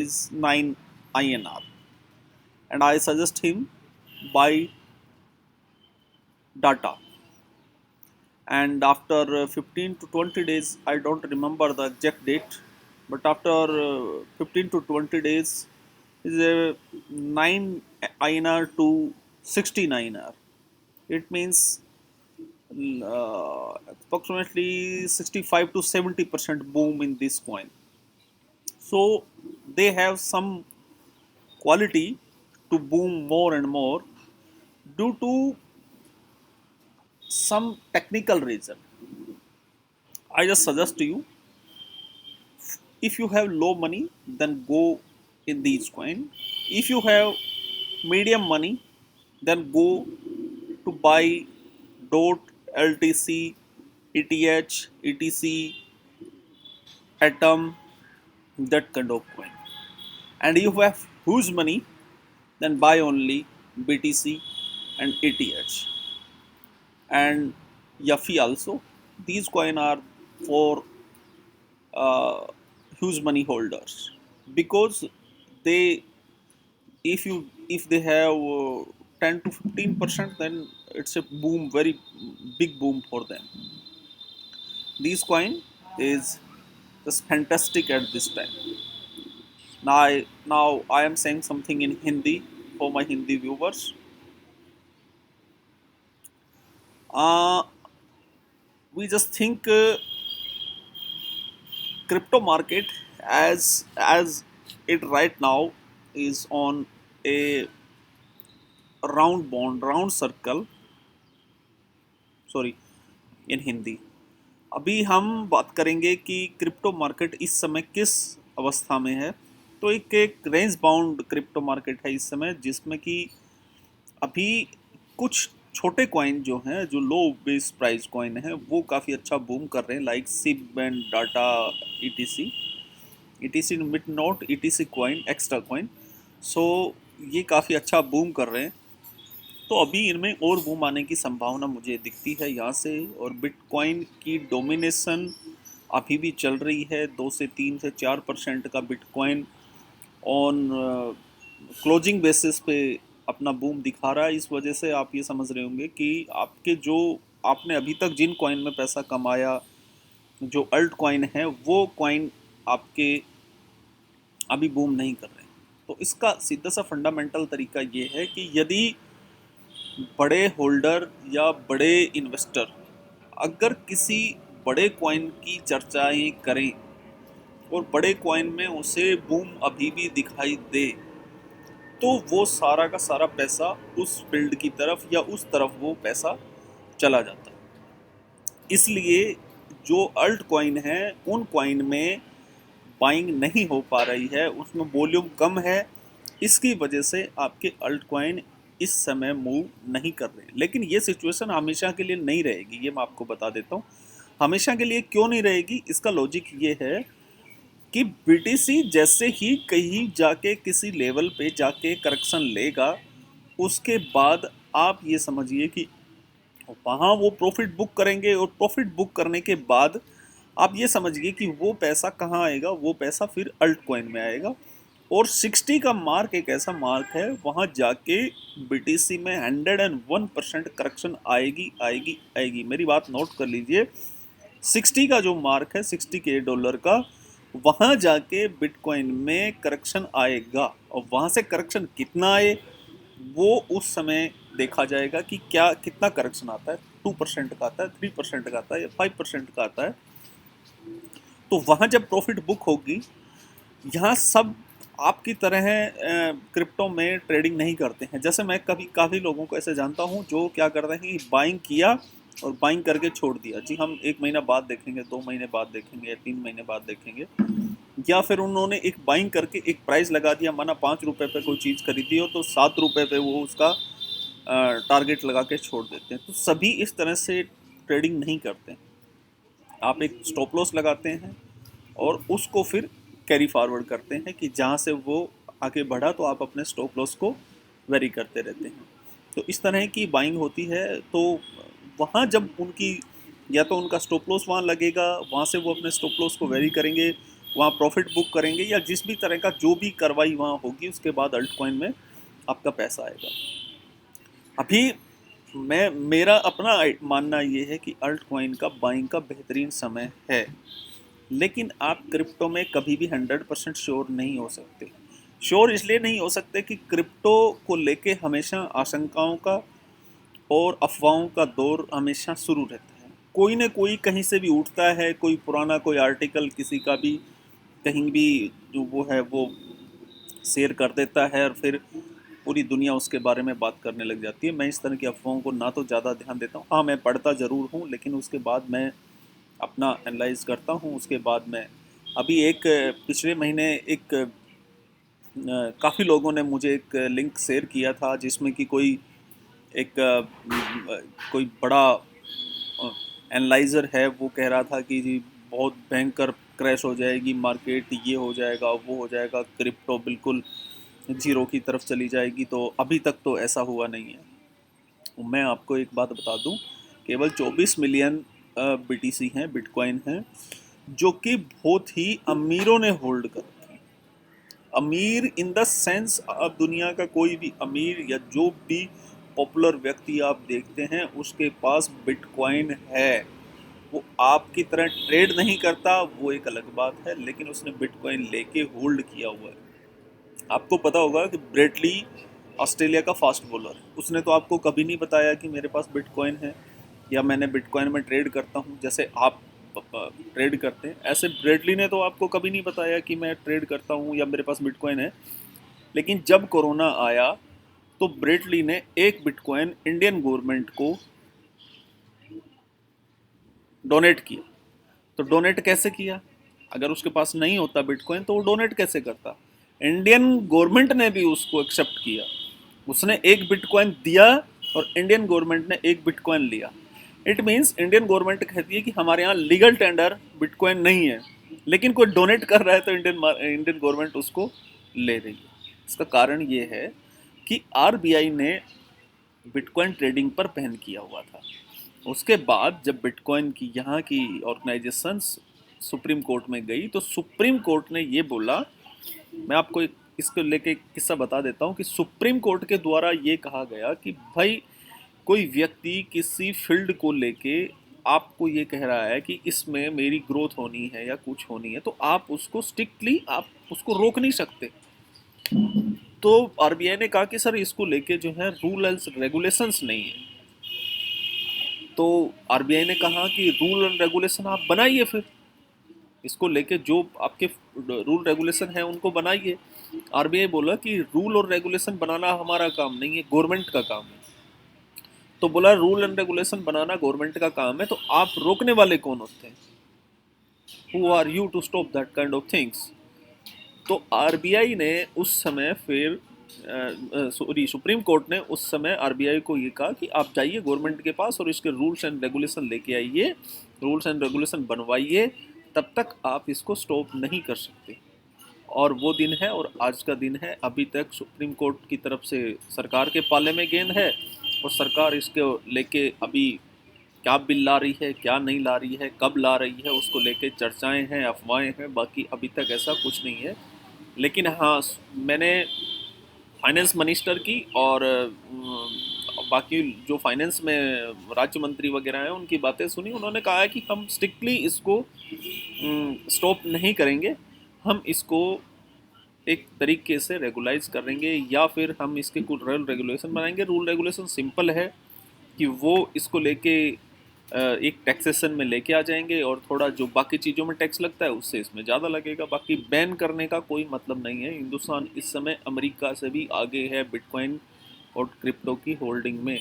is 9 INR, and I suggest him buy data. And after 15 to 20 days, I don't remember the exact date, but after 15 to 20 days is a 9 INR to 16 INR. It means approximately 65 to 70% boom in this coin. So they have some quality to boom more and more due to some technical reason. I just suggest to you, if you have low money, then go in these coin. If you have medium money, then go to buy dot, LTC, ETH, ETC, atom, that kind of coin. And if you have huge money, then buy only BTC and ETH and Yafi also. These coin are for uh, huge money holders, because they, if they have 10 to 15%, then it's a boom, very big boom for them. This coin is just fantastic at this time. Now I am saying something in Hindi for my Hindi viewers. uh, we just think crypto market as it right now is on a round circle, sorry, in Hindi. अभी हम बात करेंगे कि crypto market इस समय किस अवस्था में है. तो एक रेंज बाउंड क्रिप्टो मार्केट है इस समय, जिसमें कि अभी कुछ छोटे कॉइन जो हैं, जो लो बेस प्राइस कॉइन है, वो काफ़ी अच्छा बूम कर रहे हैं, like sip and data, ETC, ETC mid note, ETC coin, extra coin. So ये काफ़ी अच्छा बूम कर रहे हैं. तो अभी इनमें और बूम आने की संभावना मुझे दिखती है यहाँ से. और बिटकॉइन की डोमिनेशन अभी भी चल रही है, 2 से 3 से 4% का बिटकॉइन ऑन क्लोजिंग बेसिस पे अपना बूम दिखा रहा है. इस वजह से आप ये समझ रहे होंगे कि आपके जो, आपने अभी तक जिन कॉइन में पैसा कमाया, जो अल्ट कॉइन है, वो कॉइन आपके अभी बूम नहीं कर रहे हैं. तो इसका सीधा सा फंडामेंटल तरीका ये है कि यदि बड़े होल्डर या बड़े इन्वेस्टर अगर किसी बड़े कॉइन की चर्चाएं करें और बड़े कॉइन में उसे बूम अभी भी दिखाई दे, तो वो सारा का सारा पैसा उस फील्ड की तरफ या उस तरफ वो पैसा चला जाता है. इसलिए जो अल्ट कॉइन है, उन कॉइन में बाइंग नहीं हो पा रही है, उसमें वॉल्यूम कम है. इसकी वजह से आपके अल्ट कॉइन इस समय मूव नहीं कर रहे. लेकिन ये सिचुएशन हमेशा के लिए नहीं रहेगी, ये मैं आपको बता देता हूँ. हमेशा के लिए क्यों नहीं रहेगी, इसका लॉजिक ये है कि बीटीसी जैसे ही कहीं जाके किसी लेवल पे जाके करेक्शन लेगा, उसके बाद आप ये समझिए कि वहाँ वो प्रॉफिट बुक करेंगे. और प्रॉफिट बुक करने के बाद आप ये समझिए कि वो पैसा कहाँ आएगा, वो पैसा फिर अल्ट कॉइन में आएगा. और 60 का मार्क एक ऐसा मार्क है, वहाँ जाके बीटीसी में 101% करेक्शन आएगी आएगी आएगी. मेरी बात नोट कर लीजिए, 60 का जो मार्क है, 60 के डॉलर का, वहाँ जाके बिटकॉइन में करेक्शन आएगा. और वहाँ से करेक्शन कितना आए, वो उस समय देखा जाएगा कि क्या कितना करेक्शन आता है. 2% का आता है, 3% का आता है, या 5% का आता है. तो वहाँ जब प्रॉफिट बुक होगी, यहाँ सब आपकी तरह क्रिप्टो में ट्रेडिंग नहीं करते हैं. जैसे मैं कभी काफ़ी लोगों को ऐसे जानता हूँ जो क्या करते हैं कि बाइंग किया और बाइंग करके छोड़ दिया, जी हम 1 महीना बाद देखेंगे, 2 महीने बाद देखेंगे, या 3 महीने बाद देखेंगे. या फिर उन्होंने एक बाइंग करके एक प्राइस लगा दिया, माना 5 रुपये पे कोई चीज़ खरीदी हो, तो 7 रुपये पे वो उसका टारगेट लगा के छोड़ देते हैं. तो सभी इस तरह से ट्रेडिंग नहीं करते. आप एक स्टॉप लॉस लगाते हैं और उसको फिर कैरी फॉरवर्ड करते हैं कि जहाँ से वो आगे बढ़ा, तो आप अपने स्टॉप लॉस को वेरी करते रहते हैं. तो इस तरह की बाइंग होती है. तो वहाँ जब उनकी, या तो उनका स्टॉप लॉस वहाँ लगेगा, वहाँ से वो अपने स्टॉप लॉस को वेरी करेंगे, वहाँ प्रॉफिट बुक करेंगे, या जिस भी तरह का जो भी कार्रवाई वहाँ होगी उसके बाद अल्ट कॉइन में आपका पैसा आएगा। अभी मेरा अपना मानना ये है कि अल्ट कॉइन का बाइंग का बेहतरीन समय है, लेकिन आप क्रिप्टो में कभी भी 100% श्योर नहीं हो सकते। श्योर इसलिए नहीं हो सकते कि क्रिप्टो को लेके हमेशा आशंकाओं का और अफवाहों का दौर हमेशा शुरू रहता है। कोई न कोई कहीं से भी उठता है, कोई पुराना कोई आर्टिकल किसी का भी कहीं भी जो वो है वो शेयर कर देता है, और फिर पूरी दुनिया उसके बारे में बात करने लग जाती है। मैं इस तरह की अफवाहों को ना तो ज़्यादा ध्यान देता हूँ, हाँ मैं पढ़ता ज़रूर हूँ, लेकिन उसके बाद मैं अपना एनालाइज करता हूँ। उसके बाद मैं अभी एक पिछले महीने एक काफ़ी लोगों ने मुझे एक लिंक शेयर किया था, जिसमें कि कोई एक कोई बड़ा एनालाइज़र है, वो कह रहा था कि जी बहुत भयंकर क्रैश हो जाएगी मार्केट, ये हो जाएगा वो हो जाएगा, क्रिप्टो बिल्कुल जीरो की तरफ चली जाएगी। तो अभी तक तो ऐसा हुआ नहीं है। मैं आपको एक बात बता दूं, केवल 24 मिलियन बीटीसी हैं, बिटकॉइन हैं, जो कि बहुत ही अमीरों ने होल्ड कर रखी है। अमीर इन द सेंस, अब दुनिया का कोई भी अमीर या जो भी पॉपुलर व्यक्ति आप देखते हैं उसके पास बिटकॉइन है। वो आपकी तरह ट्रेड नहीं करता, वो एक अलग बात है, लेकिन उसने बिटकॉइन लेके होल्ड किया हुआ है। आपको पता होगा कि ब्रेटली ऑस्ट्रेलिया का फास्ट बॉलर है, उसने तो आपको कभी नहीं बताया कि मेरे पास बिटकॉइन है या मैंने बिटकॉइन में ट्रेड करता हूँ। जैसे आप ट्रेड करते हैं, ऐसे ब्रेटली ने तो आपको कभी नहीं बताया कि मैं ट्रेड करता हूँ या मेरे पास बिटकॉइन है। लेकिन जब कोरोना आया तो ब्रेटली ने एक बिटकॉइन इंडियन गवर्नमेंट को डोनेट किया। तो डोनेट कैसे किया? अगर उसके पास नहीं होता बिटकॉइन तो वो डोनेट कैसे करता? इंडियन गवर्नमेंट ने भी उसको एक्सेप्ट किया, उसने एक बिटकॉइन दिया और इंडियन गवर्नमेंट ने एक बिटकॉइन लिया। इट मीन्स इंडियन गवर्नमेंट कहती है कि हमारे यहाँ लीगल टेंडर बिटकॉइन नहीं है, लेकिन कोई डोनेट कर रहा है तो इंडियन गवर्नमेंट उसको ले रही है। इसका कारण ये है कि आरबीआई ने बिटकॉइन ट्रेडिंग पर बैन किया हुआ था। उसके बाद जब बिटकॉइन की यहाँ की ऑर्गेनाइजेशंस सुप्रीम कोर्ट में गई तो सुप्रीम कोर्ट ने ये बोला, मैं आपको इसको लेके एक किस्सा बता देता हूँ कि सुप्रीम कोर्ट के द्वारा ये कहा गया कि भाई कोई व्यक्ति किसी फील्ड को लेके आपको ये कह रहा है कि इसमें मेरी ग्रोथ होनी है या कुछ होनी है, तो आप उसको स्ट्रिक्टली आप उसको रोक नहीं सकते। तो आरबीआई ने कहा कि सर इसको लेके जो है रूल एंड रेगुलेशंस नहीं है। तो आरबीआई ने कहा कि रूल एंड रेगुलेशन आप बनाइए, फिर इसको लेके जो आपके रूल रेगुलेशन है उनको बनाइए। आरबीआई बोला कि रूल और रेगुलेशन बनाना हमारा काम नहीं है, गवर्नमेंट का काम है। तो बोला rule and regulation banana government का काम है, तो आप रोकने वाले कौन होते हैं? Who are you to stop that kind of things? तो आरबीआई ने उस समय फिर सॉरी सुप्रीम कोर्ट ने उस समय आरबीआई को ये कहा कि आप जाइए गवर्नमेंट के पास और इसके रूल्स एंड रेगुलेशन लेके आइए, रूल्स एंड रेगुलेशन बनवाइए, तब तक आप इसको स्टॉप नहीं कर सकते। और वो दिन है और आज का दिन है। अभी तक सुप्रीम कोर्ट की तरफ से सरकार के पाले में गेंद है, और सरकार इसके लेके अभी क्या बिल ला रही है, क्या नहीं ला रही है, कब ला रही है, उसको लेके चर्चाएं हैं, अफवाहें हैं। बाकी अभी तक ऐसा कुछ नहीं है। लेकिन हाँ, मैंने फाइनेंस मिनिस्टर की और बाकी जो फाइनेंस में राज्य मंत्री वगैरह हैं उनकी बातें सुनी। उन्होंने कहा है कि हम स्ट्रिक्टली इसको स्टॉप नहीं करेंगे, हम इसको एक तरीके से रेगुलाइज करेंगे या फिर हम इसके कुछ रूल रेगुलेशन बनाएंगे। रूल रेगुलेशन सिंपल है कि वो इसको लेके एक टैक्सेशन में लेके आ जाएंगे, और थोड़ा जो बाकी चीज़ों में टैक्स लगता है उससे इसमें ज़्यादा लगेगा। बाकी बैन करने का कोई मतलब नहीं है। हिंदुस्तान इस समय अमेरिका से भी आगे है बिटकॉइन और क्रिप्टो की होल्डिंग में।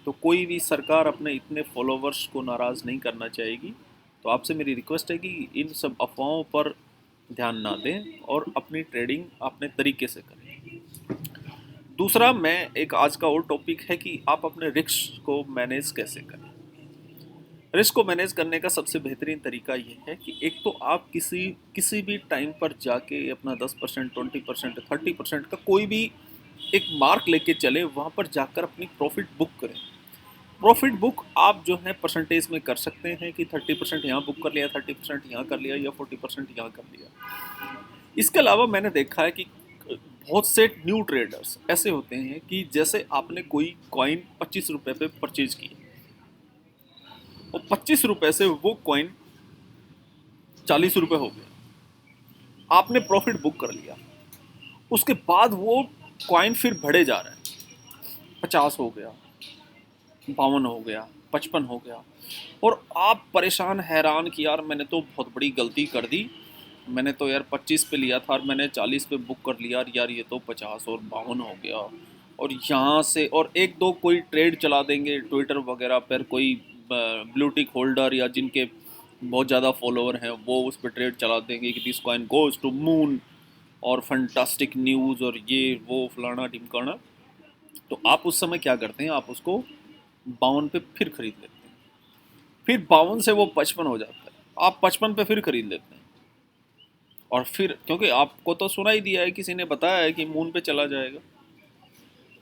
तो कोई भी सरकार अपने इतने फॉलोवर्स को नाराज़ नहीं करना चाहेगी। तो आपसे मेरी रिक्वेस्ट है कि इन सब अफवाहों पर ध्यान ना दें और अपनी ट्रेडिंग अपने तरीके से करें। दूसरा, मैं एक आज का और टॉपिक है कि आप अपने रिस्क को मैनेज कैसे करें। रिस्क को मैनेज करने का सबसे बेहतरीन तरीका ये है कि एक तो आप किसी भी टाइम पर जाके अपना 10%, 20%, 30% का कोई भी एक मार्क लेके चले, वहाँ पर जाकर अपनी प्रॉफिट बुक करें। प्रॉफिट बुक आप जो है परसेंटेज में कर सकते हैं कि 30% यहाँ बुक कर लिया, 30% यहाँ कर लिया या 40% यहाँ कर लिया। इसके अलावा मैंने देखा है कि बहुत से न्यू ट्रेडर्स ऐसे होते हैं कि जैसे आपने कोई कॉइन 25 रुपये पे परचेज की और 25 रुपये से वो कॉइन 40 रुपये हो गया, आपने प्रॉफिट बुक कर लिया। उसके बाद वो कॉइन फिर बढ़े जा रहे हैं, 50 हो गया, 52 हो गया, 55 हो गया, और आप परेशान हैरान कि यार मैंने तो बहुत बड़ी गलती कर दी, मैंने तो यार 25 पे लिया था और मैंने 40 पे बुक कर लिया, यार ये तो 50 और 52 हो गया। और यहाँ से और एक दो कोई ट्रेड चला देंगे ट्विटर वगैरह पर, कोई ब्लू टिक होल्डर या जिनके बहुत ज़्यादा फॉलोअर हैं वो उस पर ट्रेड चला देंगे कि this coin goes to moon और फंटास्टिक न्यूज़ और ये वो फलाना ढिमकाना। तो आप उस समय क्या करते हैं, आप उसको 52 पे फिर खरीद लेते हैं, फिर 52 से वो 55 हो जाता है, आप 55 पे फिर खरीद लेते हैं। और फिर क्योंकि आपको तो सुना ही दिया है, किसी ने बताया है कि मून पे चला जाएगा,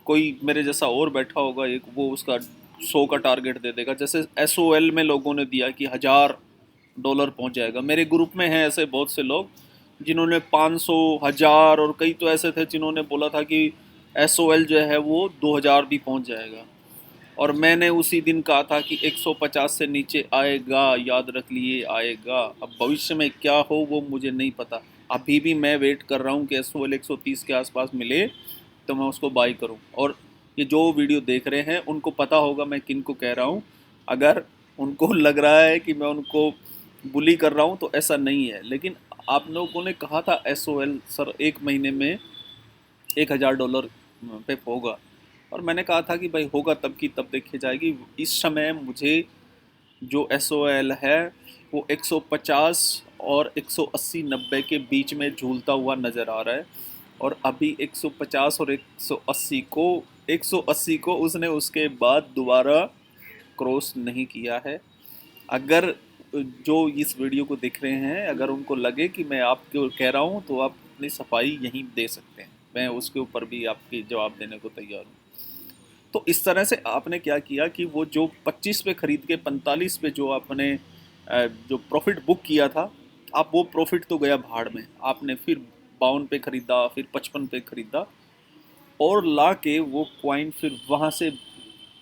कोई मेरे जैसा और बैठा होगा एक, वो उसका 100 का टारगेट दे देगा। जैसे SOL में लोगों ने दिया कि $1000 पहुंच जाएगा। मेरे ग्रुप में हैं ऐसे बहुत से लोग जिन्होंने 500, 1000 और कई तो ऐसे थे जिन्होंने बोला था कि SOL जो है वो 2000 भी पहुंच जाएगा। और मैंने उसी दिन कहा था कि 150 से नीचे आएगा, याद रख लिए आएगा। अब भविष्य में क्या हो वो मुझे नहीं पता, अभी भी मैं वेट कर रहा हूँ कि SOL 130 के आसपास मिले तो मैं उसको बाई करूं। और ये जो वीडियो देख रहे हैं उनको पता होगा मैं किन को कह रहा हूं। अगर उनको लग रहा है कि मैं उनको बुली कर रहा हूं तो ऐसा नहीं है, लेकिन आप लोगों ने कहा था SOL सर 1 महीने में $1000 पे होगा, और मैंने कहा था कि भाई होगा तब की तब देखी जाएगी। इस समय मुझे जो SOL है वो 150 और 180, 90 के बीच में झूलता हुआ नज़र आ रहा है। और अभी 150 और 180 को उसने उसके बाद दोबारा क्रॉस नहीं किया है। अगर जो इस वीडियो को देख रहे हैं अगर उनको लगे कि मैं आपको कह रहा हूँ तो आप अपनी सफाई यहीं दे सकते हैं, मैं उसके ऊपर भी आपकी जवाब देने को तैयार हूँ। तो इस तरह से आपने क्या किया कि वो जो 25 पे खरीद के 45 पे जो आपने जो प्रॉफिट बुक किया था, आप वो प्रॉफिट तो गया भाड़ में, आपने फिर 52 पे खरीदा, फिर 55 पे खरीदा, और ला के वो क्वाइन फिर वहाँ से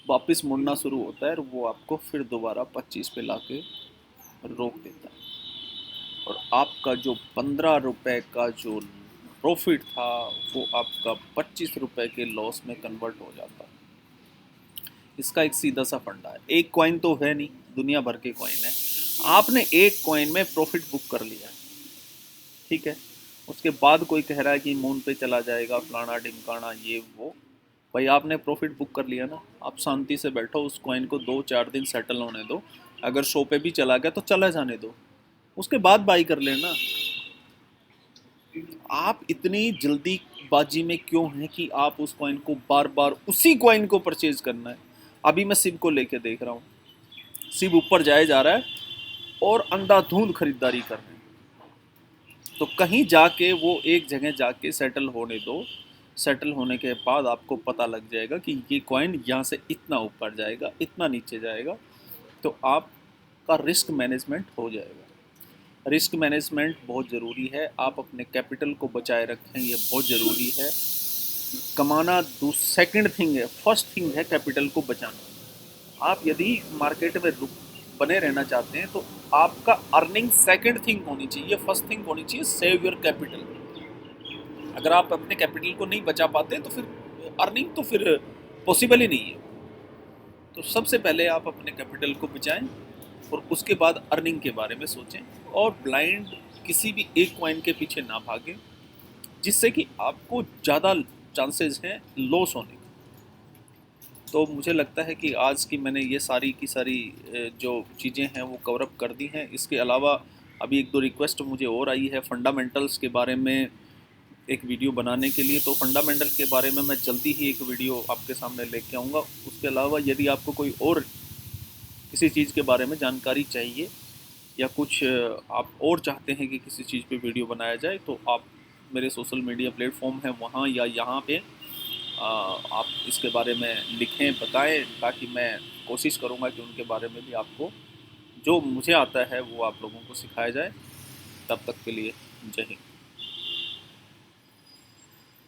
वापस मुड़ना शुरू होता है और वो आपको फिर दोबारा 25 पे ला के रोक देता है। और आपका जो 15 रुपए का जो प्रॉफिट था वो आपका 25 रुपए के लॉस में कन्वर्ट हो जाता है। इसका एक सीधा सा फंडा है, एक कॉइन तो है नहीं, दुनिया भर के कॉइन है, आपने एक कॉइन में प्रॉफिट बुक कर लिया, ठीक है। उसके बाद कोई कह रहा है कि मून पे चला जाएगा, फलाना ढिमकाना ये वो, भाई आपने प्रॉफिट बुक कर लिया ना, आप शांति से बैठो, उस कॉइन को 2-4 दिन सेटल होने दो, अगर 100 पे भी चला गया तो चला जाने दो, उसके बाद बाई कर लेना। आप इतनी जल्दीबाजी में क्यों हैं कि आप उस कॉइन को बार बार उसी कॉइन को परचेज करना है। अभी मैं सिब को लेके देख रहा हूँ, सिब ऊपर जाए जा रहा है और अंधाधुंध खरीदारी कर रहे हैं। तो कहीं जाके वो एक जगह जाके सेटल होने दो, सेटल होने के बाद आपको पता लग जाएगा कि ये कॉइन यहाँ से इतना ऊपर जाएगा, इतना नीचे जाएगा, तो आपका रिस्क मैनेजमेंट हो जाएगा। रिस्क मैनेजमेंट बहुत ज़रूरी है, आप अपने कैपिटल को बचाए रखें, ये बहुत ज़रूरी है। कमाना सेकंड थिंग है, फर्स्ट थिंग है कैपिटल को बचाना। आप यदि मार्केट में बने रहना चाहते हैं तो आपका अर्निंग सेकंड थिंग होनी चाहिए, फर्स्ट थिंग होनी चाहिए सेव योर कैपिटल। अगर आप अपने कैपिटल को नहीं बचा पाते तो फिर अर्निंग तो फिर पॉसिबल ही नहीं है। तो सबसे पहले आप अपने कैपिटल को बचाएं और उसके बाद अर्निंग के बारे में सोचें, और ब्लाइंड किसी भी एक कॉइन के पीछे ना भागें, जिससे कि आपको ज़्यादा चांसेस हैं लॉस होने के। तो मुझे लगता है कि आज की मैंने ये सारी की सारी जो चीज़ें हैं वो कवर अप कर दी हैं। इसके अलावा अभी एक दो रिक्वेस्ट मुझे और आई है फंडामेंटल्स के बारे में एक वीडियो बनाने के लिए, तो फंडामेंटल के बारे में मैं जल्दी ही एक वीडियो आपके सामने लेके आऊँगा। उसके अलावा यदि आपको कोई और किसी चीज़ के बारे में जानकारी चाहिए या कुछ आप और चाहते हैं कि किसी चीज़ पे वीडियो बनाया जाए, तो आप मेरे सोशल मीडिया प्लेटफॉर्म हैं वहाँ या यहाँ पे आप इसके बारे में लिखें, बताएं, ताकि मैं कोशिश करूँगा कि उनके बारे में भी आपको जो मुझे आता है वो आप लोगों को सिखाया जाए। तब तक के लिए जय हिंद।